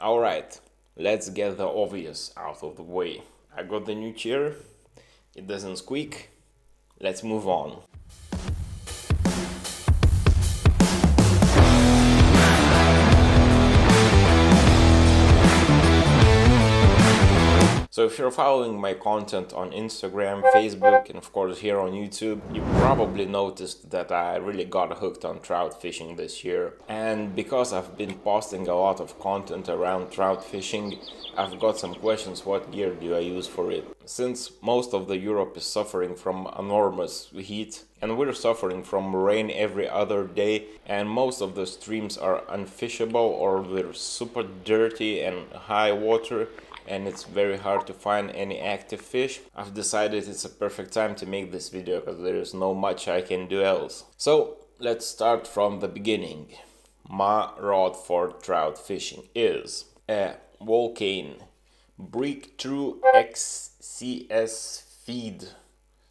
Alright, let's get the obvious out of the way. I got the new chair, it doesn't squeak, let's move on. So if you're following my content on Instagram, Facebook, and of course here on YouTube, you probably noticed that I really got hooked on trout fishing this year. And because I've been posting a lot of content around trout fishing, I've got some questions: what gear do I use for it? Since most of the Europe is suffering from enormous heat, and we're suffering from rain every other day, and most of the streams are unfishable or they're super dirty and high water, and it's very hard to find any active fish, I've decided it's a perfect time to make this video because there is no much I can do else. So let's start from the beginning. My rod for trout fishing is a ValkeIN Breakthrough XcsFeeD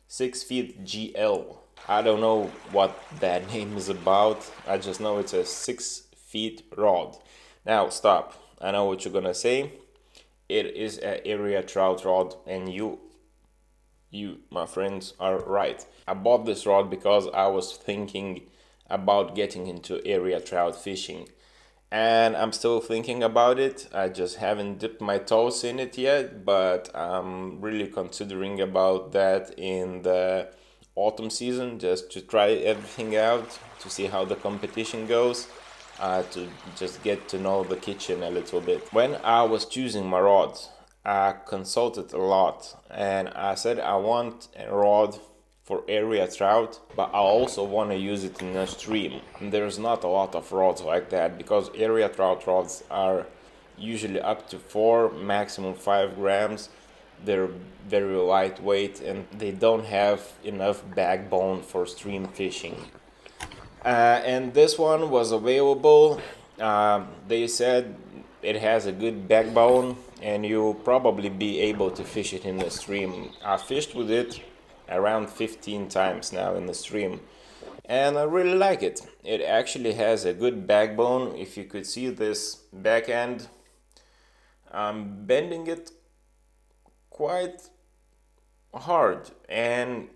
6 feet GL. I don't know what that name is about, I just know it's a 6 feet rod. Now stop, I know what you're gonna say. It is an area trout rod, and you my friends are right. I bought this rod because I was thinking about getting into area trout fishing, and I'm still thinking about it. I just haven't dipped my toes in it yet, but I'm really considering about that in the autumn season, just to try everything out, to see how the competition goes. To just get to know the kitchen a little bit. When I was choosing my rod, I consulted a lot, and I said I want a rod for area trout, but I also want to use it in a stream. And there's not a lot of rods like that, because area trout rods are usually up to 4, maximum 5 grams. They're very lightweight and they don't have enough backbone for stream fishing. And this one was available. They said it has a good backbone and you'll probably be able to fish it in the stream. I fished with it around 15 times now in the stream, and I really like it. It actually has a good backbone. If you could see this back end, I'm bending it quite hard, and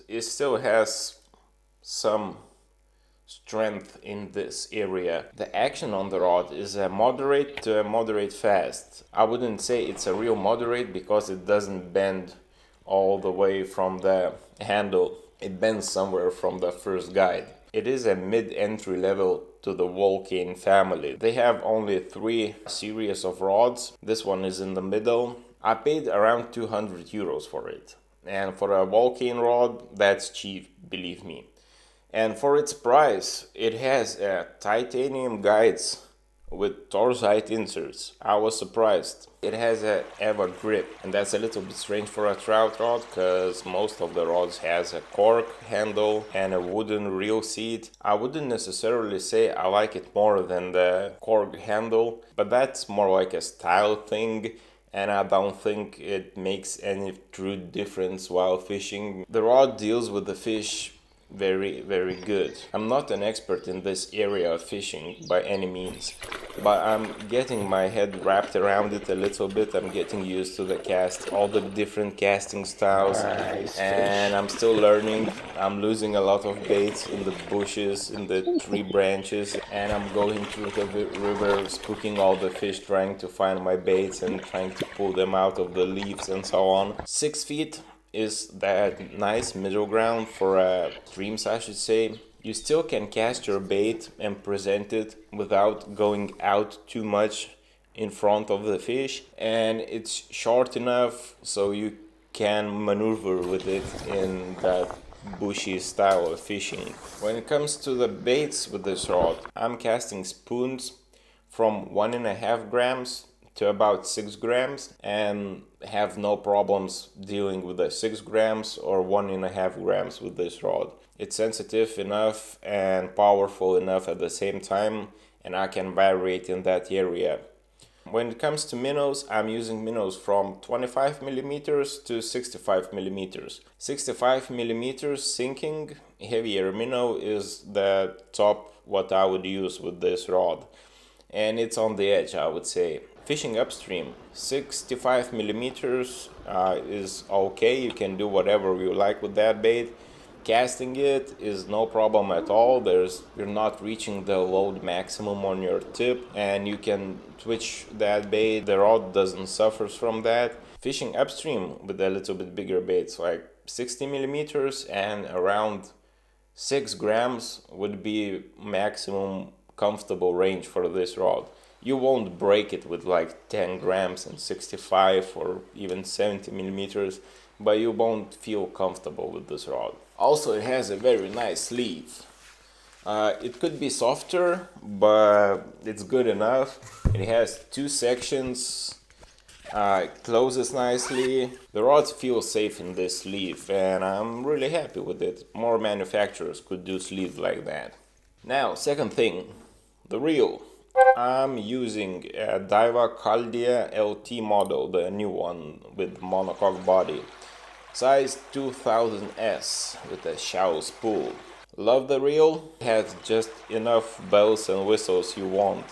it still has some strength in this area. The action on the rod is a moderate to a moderate fast. I wouldn't say it's a real moderate because it doesn't bend all the way from the handle. It bends somewhere from the first guide. It is a mid-entry level to the ValkeIN family. They have only 3 series of rods. This one is in the middle. I paid around 200 euros for it. And for a ValkeIN rod, that's cheap, believe me. And for its price, it has titanium guides with torsite inserts. I was surprised. It has a EVA grip, and that's a little bit strange for a trout rod because most of the rods has a cork handle and a wooden reel seat. I wouldn't necessarily say I like it more than the cork handle, but that's more like a style thing, and I don't think it makes any true difference while fishing. The rod deals with the fish very good. I'm not an expert in this area of fishing by any means, but I'm getting my head wrapped around it a little bit. I'm getting used to the cast, all the different casting styles, and I'm still learning. I'm losing a lot of baits in the bushes, in the tree branches, and I'm going through the river, spooking all the fish, trying to find my baits and trying to pull them out of the leaves and so on. 6 feet is that nice middle ground for streams, I should say. You still can cast your bait and present it without going out too much in front of the fish, and it's short enough so you can maneuver with it in that bushy style of fishing. When it comes to the baits with this rod, I'm casting spoons from 1.5 grams to about 6 grams and have no problems dealing with the 6 grams or 1.5 grams with this rod. It's sensitive enough and powerful enough at the same time, and I can variate in that area. When it comes to minnows, I'm using minnows from 25 millimeters to 65 millimeters. 65 millimeters sinking heavier minnow is the top what I would use with this rod. and it's on the edge, I would say. Fishing upstream, 65 millimeters is okay. You can do whatever you like with that bait. Casting it is no problem at all. You're not reaching the load maximum on your tip, and you can twitch that bait. The rod doesn't suffer from that. Fishing upstream with a little bit bigger baits, like 60 millimeters and around 6 grams would be maximum comfortable range for this rod. You won't break it with like 10 grams and 65 or even 70 millimeters, but you won't feel comfortable with this rod. Also, it has a very nice sleeve. It could be softer, but it's good enough. It has 2 sections. It closes nicely. The rod feels safe in this sleeve, and I'm really happy with it. More manufacturers could do sleeves like that. Now, second thing, the reel. I'm using a DAIWA Caldia LT model, the new one with monocoque body. Size 2000S with a shallow spool. Love the reel. It has just enough bells and whistles you want.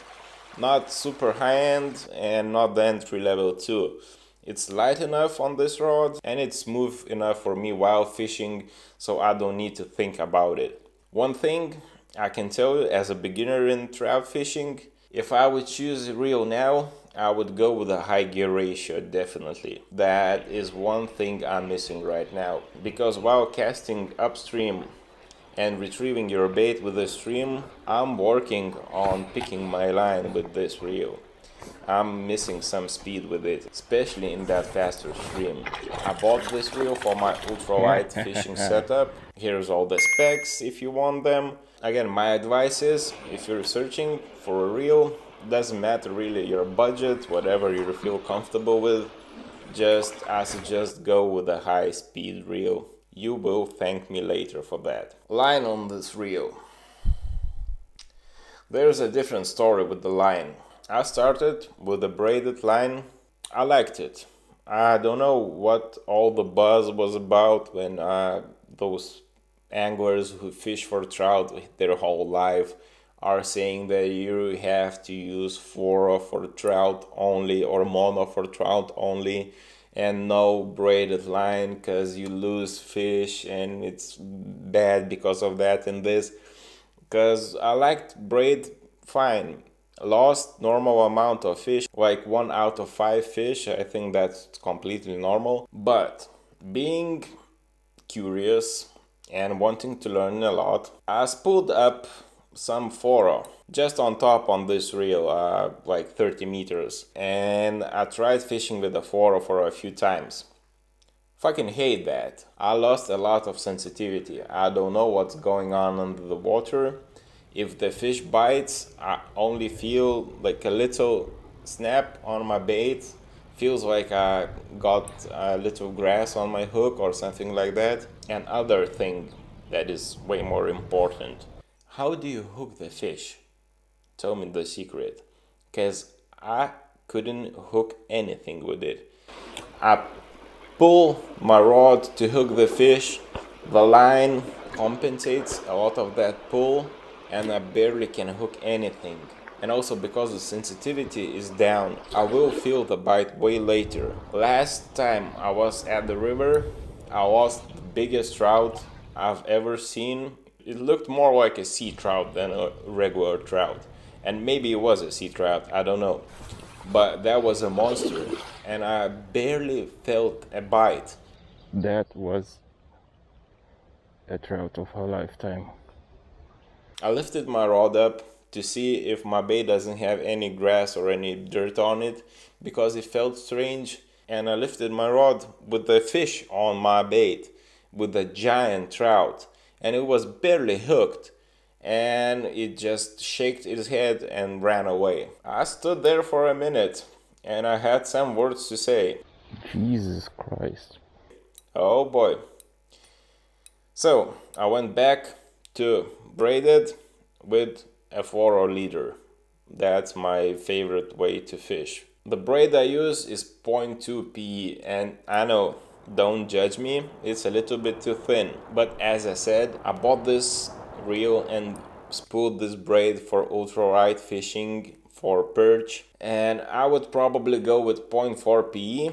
Not super high-end and not the entry level too. It's light enough on this rod and it's smooth enough for me while fishing, so I don't need to think about it. One thing I can tell you as a beginner in trout fishing, if I would choose a reel now, I would go with a high gear ratio, definitely. That is one thing I'm missing right now, because while casting upstream and retrieving your bait with the stream, I'm working on picking my line with this reel. I'm missing some speed with it, especially in that faster stream. I bought this reel for my ultralight fishing setup. Here's all the specs if you want them. Again, my advice is, if you're searching for a reel, doesn't matter really your budget, whatever you feel comfortable with, I suggest go with a high speed reel. You will thank me later for that. Line on this reel. There's a different story with the line. I started with a braided line. I liked it. I don't know what all the buzz was about when those anglers who fish for trout their whole life are saying that you have to use fluoro for trout only or mono for trout only and no braided line because you lose fish and it's bad because of that and this. Because I liked braid fine. Lost normal amount of fish, like 1 out of 5 fish. I think that's completely normal. But being curious and wanting to learn a lot, I spooled up some fluoro just on top on this reel, like 30 meters, and I tried fishing with the fluoro for a few times. Fucking hate that. I lost a lot of sensitivity. I don't know what's going on under the water. If the fish bites, I only feel like a little snap on my bait. Feels like I got a little grass on my hook or something like that. And other thing that is way more important. How do you hook the fish? Tell me the secret. Because I couldn't hook anything with it. I pull my rod to hook the fish. The line compensates a lot of that pull and I barely can hook anything. And also because the sensitivity is down, I will feel the bite way later. Last time I was at the river, I lost the biggest trout I've ever seen. It looked more like a sea trout than a regular trout. And maybe it was a sea trout, I don't know. But that was a monster and I barely felt a bite. That was a trout of a lifetime. I lifted my rod up to see if my bait doesn't have any grass or any dirt on it because it felt strange, and I lifted my rod with the fish on my bait with a giant trout and it was barely hooked and it just shook its head and ran away. I stood there for a minute and I had some words to say. Jesus Christ. Oh boy. So I went back to braided with a fluoro leader. That's my favorite way to fish. The braid I use is 0.2 PE and I know, don't judge me, it's a little bit too thin. But as I said, I bought this reel and spooled this braid for ultralight fishing for perch, and I would probably go with 0.4 PE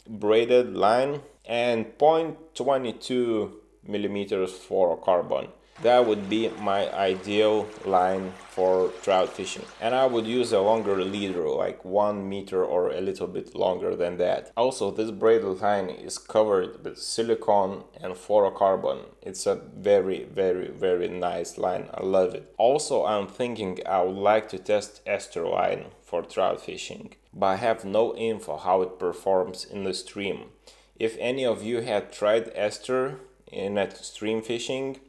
braided line and 0.22 millimeters for carbon. That would be my ideal line for trout fishing. And I would use a longer leader, like 1 meter or a little bit longer than that. Also, this braided line is covered with silicone and fluorocarbon. It's a very nice line. I love it. Also, I'm thinking I would like to test ester line for trout fishing, but I have no info how it performs in the stream. If any of you had tried ester in a stream fishing,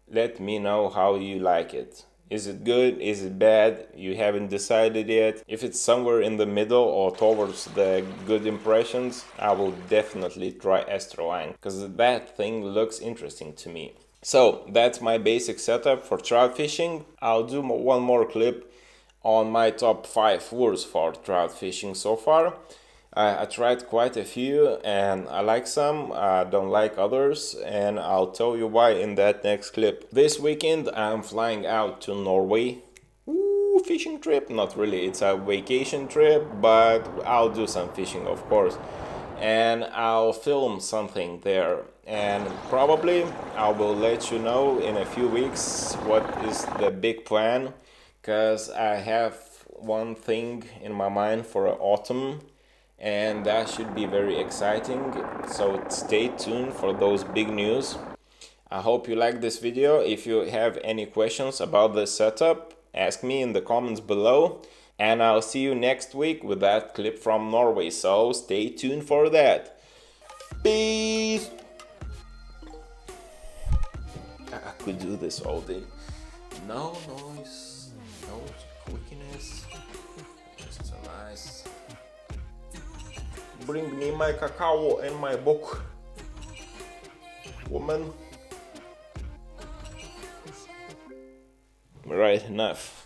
let me know how you like it. Is it good? Is it bad? You haven't decided yet. If it's somewhere in the middle or towards the good impressions, I will definitely try ester line, because that thing looks interesting to me. So that's my basic setup for trout fishing. I'll do one more clip on my top 5 lures for trout fishing so far. I tried quite a few and I like some, I don't like others, and I'll tell you why in that next clip. This weekend I'm flying out to Norway. Ooh, fishing trip? Not really, it's a vacation trip, but I'll do some fishing of course. And I'll film something there, and probably I will let you know in a few weeks what is the big plan, because I have one thing in my mind for autumn, and that should be very exciting, so stay tuned for those big news. I hope you like this video. If you have any questions about the setup, ask me in the comments below, and I'll see you next week with that clip from Norway, so stay tuned for that. Peace! I could do this all day. No noise, no squeakiness, just a nice... Bring me my cacao and my book, woman. Right, enough.